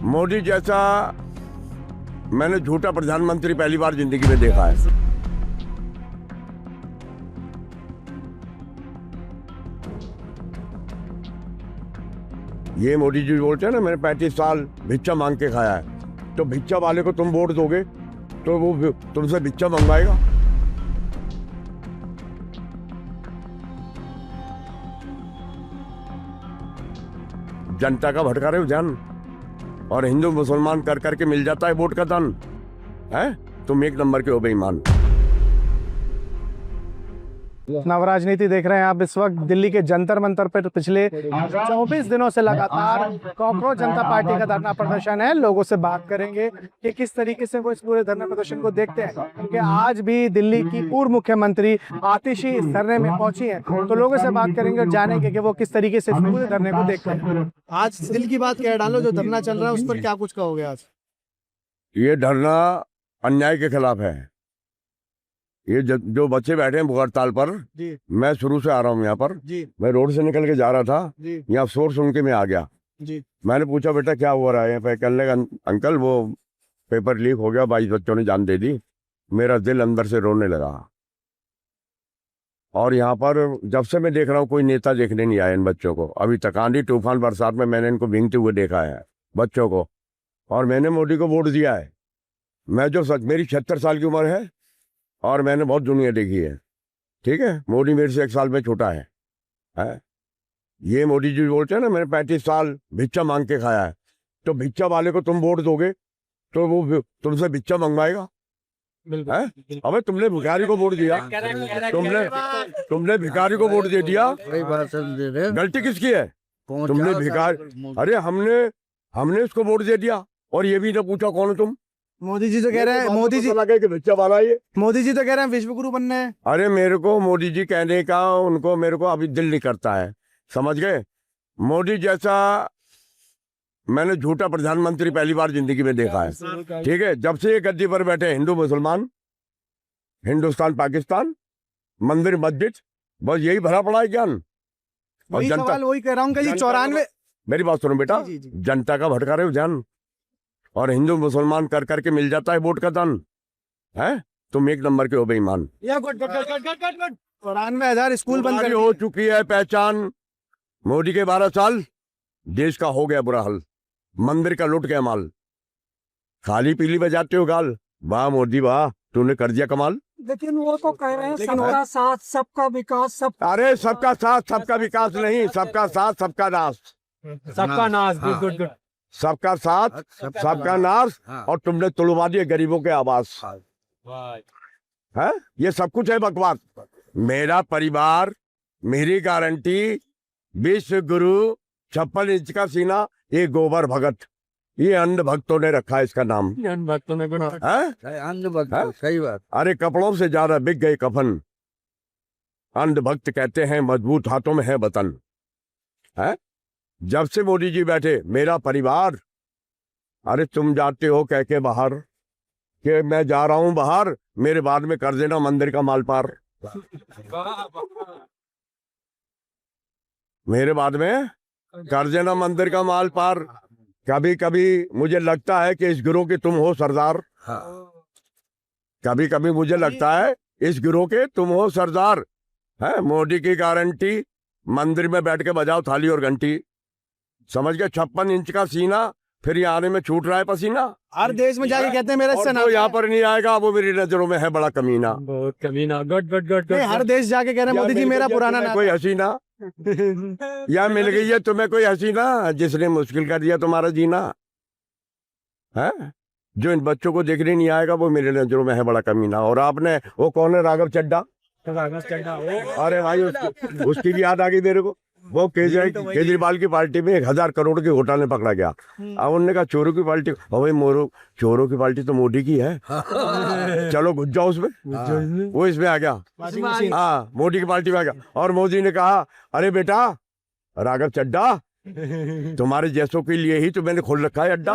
मोदी जैसा मैंने झूठा प्रधानमंत्री पहली बार जिंदगी में देखा है। ये मोदी जी बोलते हैं ना, मैंने 35 साल भिक्षा मांग के खाया है, तो भिक्षा वाले को तुम वोट दोगे तो वो तुमसे भिक्षा मंगवाएगा। जनता का भटका रहे हो ध्यान, और हिंदू मुसलमान कर करके मिल जाता है वोट का दान है। तुम एक नंबर के हो बेईमान। नवराजनीति देख रहे हैं आप इस वक्त दिल्ली के जंतर मंतर पर। पिछले 24 दिनों से लगातार कॉकरोच जनता पार्टी का धरना प्रदर्शन है। लोगों से बात करेंगे कि किस तरीके से वो इस पूरे धरना प्रदर्शन को देखते हैं, क्योंकि आज भी दिल्ली की पूर्व मुख्यमंत्री आतिशी इस धरने में पहुंची है। तो लोगों से बात करेंगे और जानेंगे कि वो किस तरीके से इस पूरे धरने को देखते हैं। आज दिल की बात कह डालो, जो धरना चल रहा है उस पर क्या कुछ कहोगे आज? ये धरना अन्याय के खिलाफ है। ये जो बच्चे बैठे हैं हड़ताल पर जी, मैं शुरू से आ रहा हूँ यहाँ पर जी, मैं रोड से निकल के जा रहा था, यहाँ शोर सुन के मैं आ गया जी। मैंने पूछा बेटा क्या हो रहा है, कहने लगा अंकल वो पेपर लीक हो गया, 22 बच्चों ने जान दे दी। मेरा दिल अंदर से रोने लगा। और यहाँ पर जब से मैं देख रहा हूँ कोई नेता देखने नहीं आया इन बच्चों को अभी तक। आंधी तूफान बरसात में मैंने इनको भीगते हुए देखा है बच्चों को, और मैंने मोदी को वोट दिया है। मैं जो सच, मेरी 76 साल की उम्र है और मैंने बहुत दुनिया देखी है, ठीक है। मोदी मेरे से 1 साल में छोटा है? ये मोदी जी बोलते हैं ना, मैंने 35 साल भिक्षा मांग के खाया है, तो भिक्षा वाले को तुम वोट दोगे तो वो तुमसे भिक्षा मंगवाएगा है? अबे तुमने भिखारी को वोट दिया, तुमने भिखारी को वोट दे दिया, गलती किसकी है? तुमने भिखारी, अरे हमने उसको वोट दे दिया और ये भी ना पूछा कौन हो तुम। मोदी जी तो कह रहे हैं, मोदी जी लगे कि भिक्षा वाला ये। मोदी जी तो कह रहे हैं विश्व गुरु बनने हैं। अरे मेरे को मोदी जी कहने का उनको मेरे को अभी दिल नहीं करता है, समझ गए। मोदी जैसा मैंने झूठा प्रधानमंत्री पहली बार जिंदगी में देखा है, ठीक है। जब से ये गद्दी पर बैठे हिंदू मुसलमान, हिंदुस्तान पाकिस्तान, मंदिर मस्जिद, बस यही भरा पड़ा है ज्ञान। और जनता, वही कह रहा हूँ कि 94, मेरी बात सुनो बेटा, जी, जी। जनता का भटका रहे हो ध्यान, और हिंदू मुसलमान कर करके मिल जाता है वोट का दान है। तुम एक नंबर के हो बेईमान। 94,000 स्कूल बंद कर हो चुकी है पहचान। मोदी के 12 साल देश का हो गया बुरा हाल, मंदिर का लुट गया माल। खाली पीली बजाते हो गाल, वाह मोदी वाह, तूने कर दिया कमाल। लेकिन वो तो कह रहे हैं सबका साथ सबका विकास सब। अरे सबका साथ सबका विकास नहीं, सबका साथ सबका नाश। सबका नाश, गुड गुड गुड। सबका साथ सबका नाश, और तुमने तुड़वा दिए गरीबों के आवास है। ये सब कुछ है बकवास। मेरा परिवार, मेरी गारंटी, विश्व गुरु, 56 इंच का सीना, ये गोबर भगत, ये अंध भक्तों ने रखा है इसका नाम। भक्तों ने अंध भक्त, सही बात। अरे कपड़ों से ज्यादा बिक गए कफन, अंध भक्त कहते हैं मजबूत हाथों में है वतन है। जब से मोदी जी बैठे मेरा परिवार, अरे तुम जाते हो कह के बाहर कि मैं जा रहा हूं बाहर, मेरे बाद में कर देना मंदिर का माल पार। मेरे बाद में कर देना मंदिर का माल पार। कभी कभी मुझे लगता है कि इस गिरोह के तुम हो सरदार। कभी कभी मुझे लगता है इस गिरोह के तुम हो सरदार है। मोदी की गारंटी, मंदिर में बैठ के बजाओ थाली और घंटी, समझ गए। 56 इंच का सीना, फिर यहाँ आने में छूट रहा है पसीना। हर देश में जाके कहते हैं मेरा इससे तो यहाँ पर नहीं आएगा, वो मेरी नजरों में है बड़ा कमीना। बहुत कमीना, गट गट गट गट। हर देश जाके कह रहे हैं मोदी जी मेरा पुराना नाम। कोई हसीना या मिल गई है तुम्हें कोई हसीना, जिसने मुश्किल कर दिया तुम्हारा जीना है। जो इन बच्चों को देखने नहीं आएगा वो मेरे नजरों में है बड़ा कमीना। और आपने वो कौन है, राघव चड्ढा, अरे भाई उसकी भी याद आ गई मेरे को। वो केजरीवाल की पार्टी में 1000 करोड़ के घोटाले पकड़ा गया। अब उन्होंने कहा चोरों की पार्टी, भाई मोरो चोरों की पार्टी तो मोदी की है, चलो घुस जाओ उसमें। वो इसमें आ गया, हाँ मोदी की पार्टी में आ गया। और मोदी ने कहा अरे बेटा राघव चड्ढा, तुम्हारे जैसों के लिए ही तो मैंने खोल रखा है अड्डा।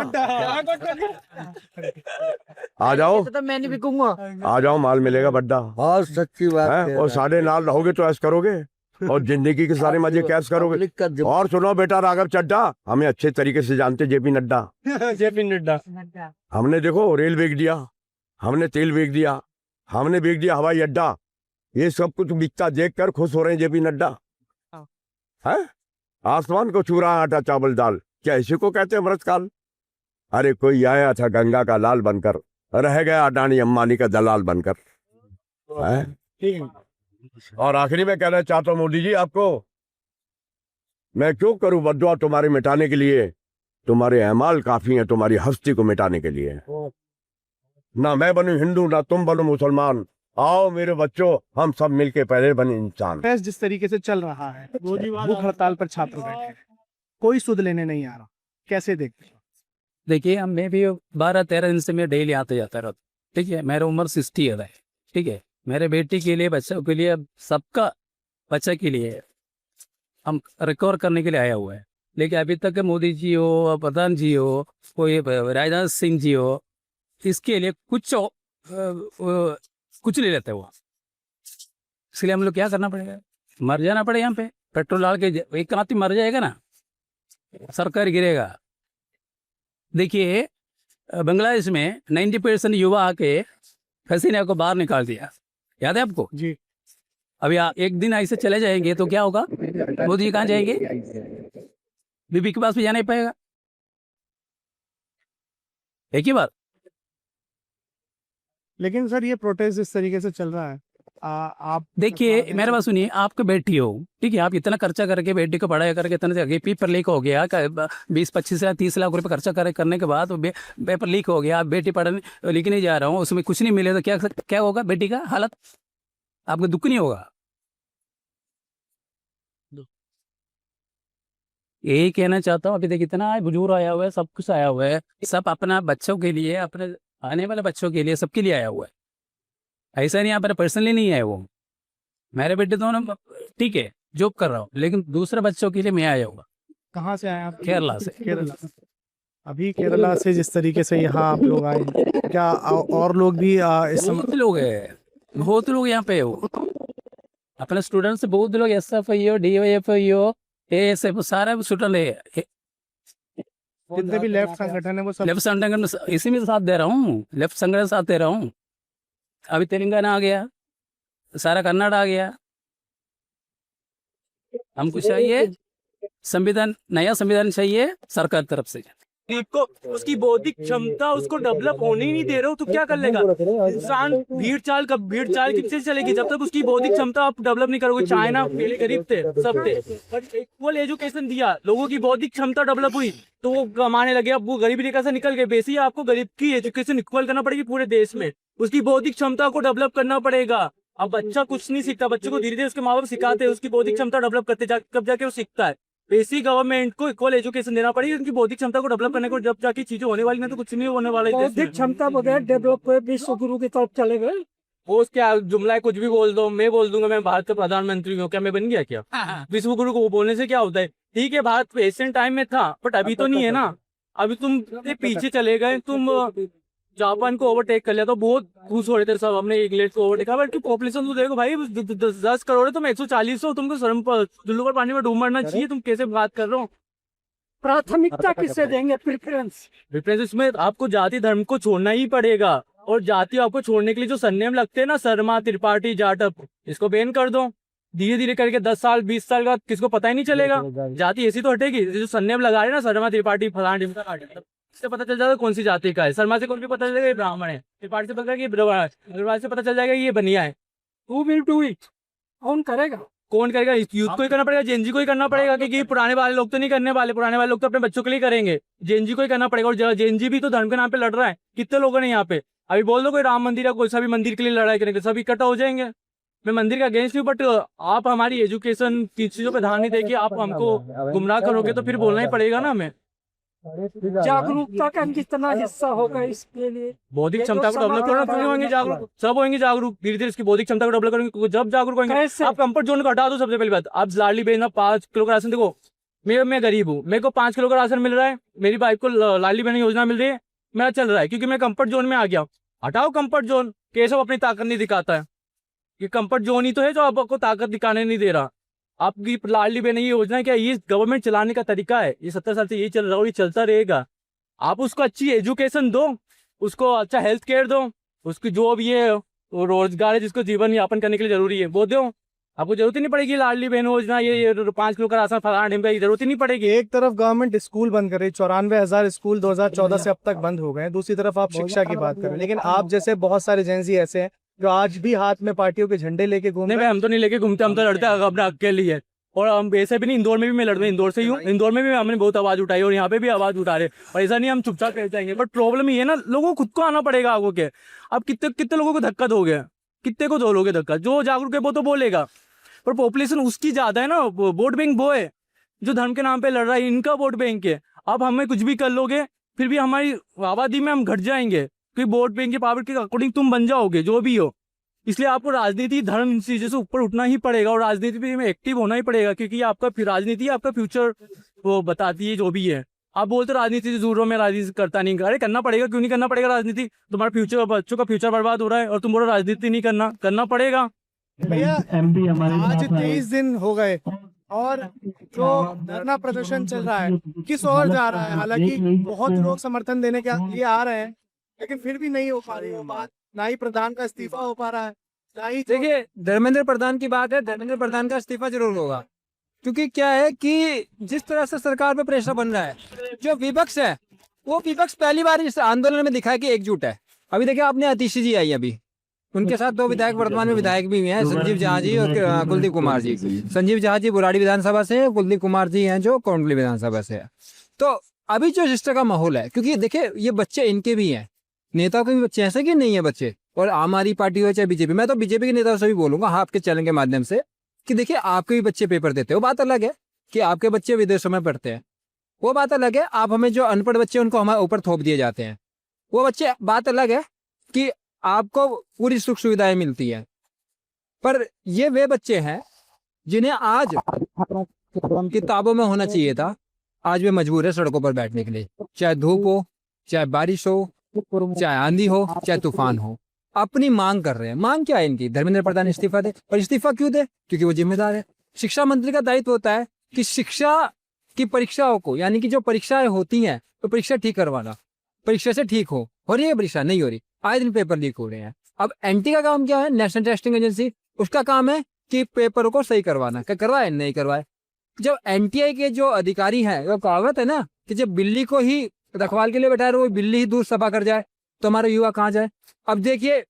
आ जाओ तो मैं नहीं बिकूंगा। आ जाओ, माल मिलेगा बड्डा। बहुत सच्ची बात है। और साढ़े नाल रहोगे तो ऐसा करोगे और जिंदगी के सारे मजे कैश करोगे। पब्लिक का जब और सुनो बेटा राघव चड्ढा, हमें अच्छे तरीके से जानते जेपी नड्डा। जेपी नड्डा। हमने देखो रेल बेच दिया, हमने तेल बेच दिया, हमने बेच दिया हवाई अड्डा, ये सब कुछ बिकता देख कर खुश हो रहे हैं जेपी नड्डा है। आसमान को छू रहा आटा चावल दाल, क्या इसी को कहते हैं अमृतकाल। अरे कोई आया था गंगा का लाल बनकर, रह गया अडानी अंबानी का दलाल बनकर है। ठीक है। और आखिरी में कहना चाहता हूं मोदी जी आपको, मैं क्यों करूं बद्दुआ तुम्हारे मिटाने के लिए, तुम्हारे अमाल काफी हैं तुम्हारी हस्ती को मिटाने के लिए। ना मैं बनूं हिंदू ना तुम बनो मुसलमान, आओ मेरे बच्चों हम सब मिलके पहले बने इंसान। प्रदेश जिस तरीके से चल रहा है, भूख हड़ताल पर छात्र बैठे हैं, कोई सुध लेने नहीं आ रहा, कैसे देखते हैं? देखिए हम मैं भी 12-13 दिन से मैं डेली आते जाता रहता, ठीक है। मेरा उम्र 60 ईयर है, ठीक है। मेरे बेटी के लिए, बच्चों के लिए, सबका बच्चा के लिए हम रिकवर करने के लिए आया हुआ है। लेकिन अभी तक मोदी जी हो, प्रधान जी हो, कोई राजनाथ सिंह जी हो, इसके लिए कुछ नहीं लेते वो। इसलिए हम लोग क्या करना पड़ेगा, मर जाना पड़ेगा यहाँ पे। पेट्रोल डाल के एक आदमी मर जाएगा ना, सरकार गिरेगा। देखिए बांग्लादेश में 90% युवा आके हसीना को बाहर निकाल दिया, याद है आपको जी। अभी एक दिन ऐसे चले जाएंगे तो क्या होगा, मोदी कहाँ जाएंगे, बीबी के पास भी जाना ही पाएगा। एक ही बात। लेकिन सर ये प्रोटेस्ट इस तरीके से चल रहा है, आप देखिए मेरे पास सुनिए, आपकी बेटी हो, ठीक है, आप इतना खर्चा करके बेटी को पढ़ाई करके इतना आगे पेपर लीक हो गया, 20-25 लाख 30 लाख रुपए खर्चा करने के बाद पेपर लीक हो गया, बेटी पढ़ने लिखने जा रहा हूँ, उसमें कुछ नहीं मिले तो क्या होगा बेटी का हालत, आपको दुख नहीं होगा। यही कहना चाहता हूँ। अभी देखिए इतना बुजुर्ग आया हुआ है, सब कुछ आया हुआ है, सब अपना बच्चों के लिए, अपने आने वाले बच्चों के लिए, सबके लिए आया हुआ है। ऐसा नहीं आप पर्सनली नहीं है वो, मेरे बेटे दोनों ठीक है जॉब कर रहा हूँ, लेकिन दूसरे बच्चों के लिए मैं आया हुआ। कहाँ से आए आप? केरला से। केरला से। अभी केरला से जिस तरीके से यहाँ आप लोग आए, क्या और लोग भी इस समय? बहुत लोग है, बहुत लोग यहाँ पे हो, अपने स्टूडेंट से बहुत लोग, SFIO, DYFIO, ASF सारे स्टूडेंट है। जितने भी लेफ्ट संगठन है वो सब लेफ्ट संगठन इसी में साथ दे रहा हूँ, लेफ्ट संगठन साथ दे रहा हूँ। अभी तेलंगाना आ गया, सारा कर्नाटक आ गया। हमको चाहिए संविधान, नया संविधान चाहिए सरकार तरफ से। गरीब को उसकी बौद्धिक क्षमता उसको डेवलप होने ही नहीं दे रहे हो तो क्या कर लेगा इंसान। भीड़ चाल किससे चलेगी जब तक उसकी बौद्धिक क्षमता आप डेवलप नहीं करोगे। चाइना पहले गरीब थे, सब थे, बट इक्वल एजुकेशन दिया, लोगों की बौद्धिक क्षमता डेवलप हुई तो वो कमाने लगे। अब वो गरीबी रेखा से निकल गए। बेसिक आपको गरीब की एजुकेशन इक्वल करना पड़ेगी पूरे देश में, उसकी बौद्धिक क्षमता को डेवलप करना पड़ेगा। अब बच्चा कुछ नहीं सीखता, बच्चों को धीरे धीरे उसके माँ बाप सिखाते हैं, उसकी बौद्धिक क्षमता डेवलप करते कब जाके वो सीखता है। बेसिक गवर्नमेंट को इक्वल एजुकेशन देना पड़ेगी, उनकी बौद्धिक क्षमता को डेवलप करने को, जब जाके चीजें होने वाली, नहीं तो कुछ नहीं होने वाला है। बौद्धिक क्षमता बगैर डेवलप हुए विश्व गुरु की तरफ चले गए। वो क्या जुमला है, कुछ भी बोल दो, मैं बोल दूंगा मैं भारत का प्रधानमंत्री हूँ, क्या मैं बन गया क्या? विश्व गुरु को बोलने से क्या होता है? ठीक है भारत एशियन टाइम में था, बट अभी तो नहीं है ना। अभी तुम पीछे चले गए, तुम जापान को ओवरटेक कर लिया तो बहुत खुश हो रहे थे सब, हमने इंग्लैंड को ओवरटेक किया। बट पॉपुलेशन तो देखो भाई 10 करोड़ है, तुम 140 हो, तुमको शर्म जुल्लू पर पानी में डूब मरना चाहिए। तुम कैसे बात कर रहे हो? प्राथमिकता किससे देंगे? प्रेफरेंस इसमें आपको जाति धर्म को छोड़ना ही पड़ेगा, और जाति आपको छोड़ने के लिए जो सरनेम लगते हैं ना, शर्मा, त्रिपाठी, जाटव, इसको बैन कर दो। धीरे धीरे करके 10 साल 20 साल का किसको पता ही नहीं चलेगा। जाति ऐसी तो हटेगी। जो सरनेम लगा रहे ना, शर्मा, त्रिपाठी, फलाना ढिमका, इससे पता चल जाएगा कौन सी जाति का है। शर्मा से कौन भी पता चलेगा ये ब्राह्मण है, त्रिपाठी से पता अग्रवाल से पता चल जाएगा ये बनिया है। Who will do it? कौन करेगा? कौन करेगा? यूथ को ही करना पड़ेगा, जेएनजी को ही करना पड़ेगा, क्योंकि पुराने वाले लोग तो नहीं करने वाले। पुराने वाले लोग तो अपने बच्चों के लिए करेंगे, जेएनजी को ही करना पड़ेगा। और जेएनजी भी तो धर्म के नाम पे लड़ रहा है। कितने लोगों ने यहाँ पे अभी बोल दो कोई राम मंदिर या कोई सा भी मंदिर के लिए लड़ाई करेंगे, सब इकट्ठा हो जाएंगे। मैं मंदिर का अगेंस्ट हूँ, बट आप हमारी एजुकेशन की चीजों पर ध्यान नहीं देके आप हमको गुमराह करोगे तो फिर बोलना ही पड़ेगा ना हमें। जागरूकता का कितना हिस्सा होगा इसके लिए? बौद्धिक क्षमता को डेवलप करना, क्यों होंगे जागरूक? सब होंगे जागरूक, धीरे धीरे इसकी बौद्धिक क्षमता को डेवलप करेंगे। जब जागरूक होंगे, आप कंफर्ट जोन को हटा दो। सबसे पहली बात, आप लाडली बहन 5 किलो का राशन, देखो मैं गरीब हूँ, मेरे को 5 किलो का राशन मिल रहा है, मेरी वाइफ को लाडली बहन योजना मिल रही है, मेरा चल रहा है क्योंकि मैं कंफर्ट जोन में आ गया। हटाओ कंफर्ट जोन, केशव अपनी ताकत नहीं दिखाता है। ये कंफर्ट जोन ही तो है जो आपको ताकत दिखाने नहीं दे रहा। आपकी लाडली बहन ये योजना क्या, ये गवर्नमेंट चलाने का तरीका है, ये 70 साल से यही चल रहा है, ये चलता रहेगा। आप उसको अच्छी एजुकेशन दो, उसको अच्छा हेल्थ केयर दो, उसकी जो भी है वो रोजगार है जिसको जीवन यापन करने के लिए जरूरी है वो दो। आपको जरूरत ही नहीं पड़ेगी लाडली बहन योजना, ये 5 किलो का राशन फलाना ढिमका की जरूरत ही नहीं पड़ेगी। एक तरफ गवर्नमेंट स्कूल बंद कर रही है, 94,000 स्कूल 2014 से अब तक बंद हो गए हैं, दूसरी तरफ आप शिक्षा की बात कर रहे हैं, लेकिन आप जैसे बहुत सारे जेंजी ऐसे हैं जो आज भी हाथ में पार्टियों के झंडे लेके घूम नहीं रहे भाई, हैं। हम तो नहीं लेके घूमते, हम तो लड़ते हैं अपने हक के लिए। और हम वैसे भी नहीं, इंदौर में भी मैं लड़ता हूँ, इंदौर से ही हूँ, इंदौर में भी हमने बहुत आवाज उठाई और यहाँ पे भी आवाज उठा रहे, और ऐसा नहीं हम चुपचाप रह जाएंगे। बट प्रॉब्लम ये है ना, लोगों को खुद को आना पड़ेगा आगे के। अब कितने कितने लोगों को धक्का दोगे, कितने को दोगे धक्का? जो जागरूक है वो तो बोलेगा, पर पॉपुलेशन उसकी ज्यादा है ना, वोट बैंक वो है जो धर्म के नाम पे लड़ रहा है, इनका वोट बैंक है। अब हमें कुछ भी कर लोगे फिर भी हमारी आबादी में हम घट जाएंगे, क्योंकि वोट बैंक के पावर के अकॉर्डिंग तुम बन जाओगे जो भी हो। इसलिए आपको राजनीति धर्म इन चीजों से ऊपर उठना ही पड़ेगा और राजनीति में एक्टिव होना ही पड़ेगा, क्योंकि ये आपका राजनीति आपका फ्यूचर वो बताती है जो भी है। आप बोलते राजनीति से दूर हो, मैं राजनीति करता नहीं, अरे करना पड़ेगा, क्यों नहीं करना पड़ेगा राजनीति? तुम्हारा फ्यूचर, बच्चों का फ्यूचर बर्बाद हो रहा है और तुम बोलो राजनीति नहीं करना, करना पड़ेगा। भैया आज 23 दिन हो गए और जो धरना प्रदर्शन चल रहा है किस ओर जा रहा है? हालांकि बहुत लोग समर्थन देने के लिए आ रहे हैं, लेकिन फिर भी नहीं हो पा रही है बात, ना ही प्रधान का इस्तीफा हो पा रहा है, ना ही देखिए धर्मेंद्र प्रधान की बात है, धर्मेंद्र प्रधान का इस्तीफा जरूर होगा, क्योंकि क्या है कि जिस तरह से सरकार पे प्रेशर बन रहा है, जो विपक्ष है वो विपक्ष पहली बार इस आंदोलन में दिखा कि एकजुट है। अभी देखिए आपने आतिशी जी आई, अभी उनके साथ 2 विधायक वर्तमान में विधायक भी हैं, संजीव झा जी और कुलदीप कुमार जी। संजीव झा जी बुराड़ी विधानसभा से, कुलदीप कुमार जी हैं जो कोंडली विधानसभा से है। तो अभी जो इस तरह का माहौल है, क्योंकि देखिए ये बच्चे इनके भी हैं, नेताओं के भी बच्चे ऐसे कि नहीं है बच्चे, और आम आदमी पार्टी हो चाहे बीजेपी, मैं तो बीजेपी के नेताओं से भी बोलूंगा आपके चैनल के माध्यम से कि देखिए आपके भी बच्चे पेपर देते हैं, वो बात अलग है कि आपके बच्चे विदेशों में पढ़ते हैं, वो बात अलग है। आप हमें जो अनपढ़ बच्चे उनको हमारे ऊपर थोप दिए जाते हैं, वो बच्चे बात अलग है कि आपको पूरी सुख सुविधाएं मिलती है। पर ये वे बच्चे हैं जिन्हें आज किताबों में होना चाहिए था, आज वे मजबूर है सड़कों पर बैठने के लिए, चाहे धूप हो, चाहे बारिश हो, चाहे आंधी हो, चाहे तूफान हो, अपनी मांग कर रहे हैं। मांग क्या है इनकी? धर्मेंद्र प्रधान इस्तीफा दे। और इस्तीफा क्यों दे? क्योंकि वो जिम्मेदार है। शिक्षा मंत्री का दायित्व होता है कि शिक्षा की परीक्षाओं को, यानी कि जो परीक्षाएं होती हैं तो परीक्षा ठीक करवाना, परीक्षा से ठीक हो रही है परीक्षा, नहीं हो रही, आए दिन पेपर लीक हो रहे हैं। अब एनटी का काम क्या है? नेशनल टेस्टिंग एजेंसी, उसका काम है कि पेपरों को सही करवाना, क्या करवाए नहीं करवाए। जब एनटीआई के जो अधिकारी हैं, वो कहावत है ना कि जब बिल्ली को ही रखवाल के लिए बैठा है वो बिल्ली ही दूध सफा कर जाए, तो हमारा युवा कहाँ जाए। अब देखिए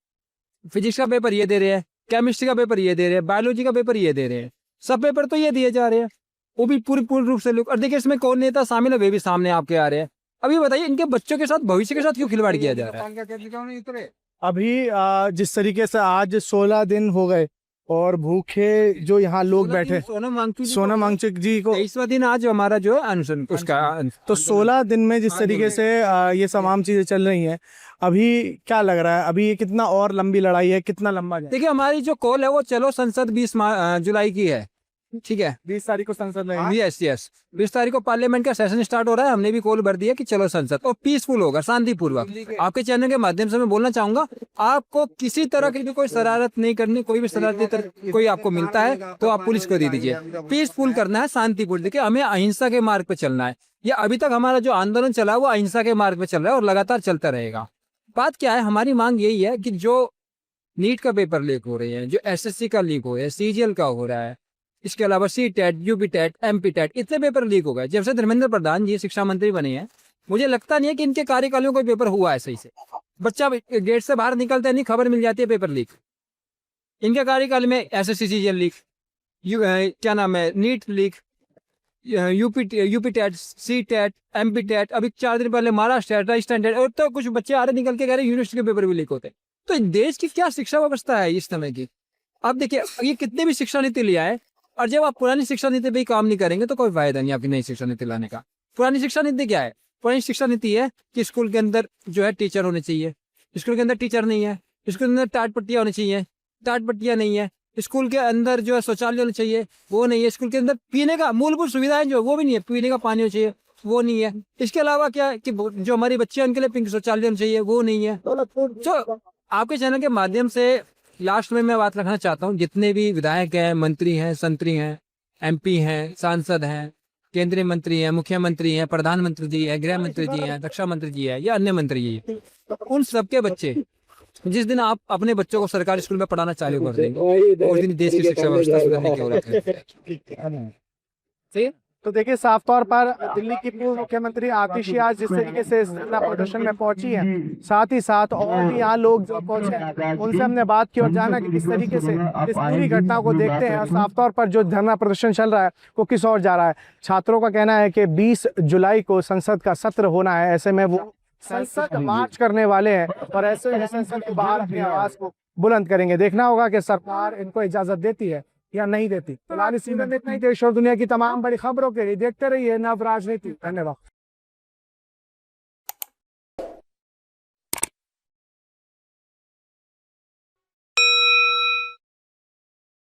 फिजिक्स का पेपर ये दे रहे हैं, केमिस्ट्री का पेपर ये दे रहे हैं, बायोलॉजी का पेपर ये दे रहे हैं, सब पेपर तो ये दिए जा रहे हैं, वो भी पूर्ण रूप से लोग। और देखिए इसमें कौन नेता शामिल है, वे भी सामने आपके आ रहे हैं। अभी बताइए इनके बच्चों के साथ, भविष्य के साथ क्यों खिलवाड़ किया जा रहा है? अभी जिस तरीके से आज 16 दिन हो गए और भूखे जो यहाँ लोग बैठे, सोनम वांगचुक जी को 23वां दिन आज हमारा जो है अनशन उसका, तो 16 दिन में जिस तरीके से ये तमाम चीजें चल रही हैं, अभी क्या लग रहा है अभी ये कितना और लंबी लड़ाई है, कितना लंबा जाए? देखिए हमारी जो कॉल है वो चलो संसद 20 जुलाई की है, ठीक है, 20 तारीख को संसद में। यस 20 तारीख को पार्लियामेंट का सेशन स्टार्ट हो रहा है, हमने भी कॉल भर दिया कि चलो संसद, और पीसफुल होगा, शांतिपूर्वक। आपके चैनल के माध्यम से मैं बोलना चाहूंगा, आपको किसी तरह की भी कोई शरारत नहीं करनी, कोई भी शरारती कोई आपको मिलता है तो आप पुलिस को दे दीजिए, पीसफुल करना है, शांतिपूर्ण। देखिए हमें अहिंसा के मार्ग पे चलना है, या अभी तक हमारा जो आंदोलन चला वो अहिंसा के मार्ग पे चल रहा है और लगातार चलता रहेगा। बात क्या है, हमारी मांग यही है कि जो नीट का पेपर लीक हो रहे हैं, जो एसएससी का लीक हो रहा है, सीजीएल का हो रहा है, इसके अलावा C TET, UP TET, MP TET, इतने पेपर लीक हो गए। जब से धर्मेंद्र प्रधान जी शिक्षा मंत्री बने हैं, मुझे लगता नहीं है कि इनके कार्यकाल में कोई पेपर हुआ है सही से। बच्चा गेट से बाहर निकलता नहीं, खबर मिल जाती है पेपर लीक। इनके कार्यकाल में एसएससी सीजीएल लीक, क्या नाम है, NEET leak, UP TET, C TET, MP TET, अभी 4 दिन पहले महाराष्ट्र टेट, राजस्थान टेट, और तो कुछ बच्चे आ रहे निकल के कह रहे यूनिवर्सिटी के पेपर भी लीक होते। तो देश की क्या शिक्षा व्यवस्था है इस समय की? आप देखिए ये कितने भी शिक्षा नीति लिया है, और जब आप पुरानी शिक्षा नीति पे काम नहीं करेंगे तो कोई फायदा नहीं आपकी नई शिक्षा नीति लाने का। पुरानी शिक्षा नीति क्या है? पुरानी शिक्षा नीति है कि स्कूल के अंदर जो है टीचर होने चाहिए, स्कूल के अंदर टीचर नहीं है, स्कूल के अंदर टाट पट्टियाँ होनी चाहिए, टाट पट्टियाँ नहीं है, स्कूल के अंदर जो है शौचालय होने चाहिए, वो नहीं है, स्कूल के अंदर पीने का मूलभूत सुविधाएं जो वो भी नहीं है, पीने का पानी होना चाहिए, वो नहीं है। इसके अलावा क्या है कि जो हमारी बच्चे हैं उनके लिए पिंक शौचालय होना चाहिए, वो नहीं है। तो आपके चैनल के माध्यम से लास्ट में मैं बात रखना चाहता हूँ, जितने भी विधायक हैं, मंत्री हैं, संतरी हैं, एमपी हैं, सांसद हैं, केंद्रीय मंत्री हैं, मुख्यमंत्री हैं, प्रधानमंत्री जी हैं, गृह मंत्री जी हैं, रक्षा मंत्री जी हैं या अन्य मंत्री जी हैं, उन सबके बच्चे जिस दिन आप अपने बच्चों को सरकारी स्कूल में पढ़ाना चालू कर देंगे उस दिन देश की शिक्षा व्यवस्था सुधरने की ओर है। तो देखिए साफ तौर पर दिल्ली की पूर्व मुख्यमंत्री आतिशी आज जिस तरीके से इस धरना प्रदर्शन में पहुंची है, साथ ही साथ और भी यहाँ लोग जो पहुंचे हैं उनसे हमने बात की और जाना कि किस तरीके से इस पूरी घटना को देखते हैं और साफ तौर पर जो धरना प्रदर्शन चल रहा है वो किस ओर जा रहा है। छात्रों का कहना है कि 20 जुलाई को संसद का सत्र होना है, ऐसे में वो संसद मार्च करने वाले हैं और ऐसे में संसद के बाहर अपनी आवाज को बुलंद करेंगे। देखना होगा कि सरकार इनको इजाजत देती है या नहीं देती। फिलहाल इस सीजन में इतना ही। देश और दुनिया की तमाम बड़ी खबरों के लिए देखते रहिए नव राजनीति। धन्यवाद।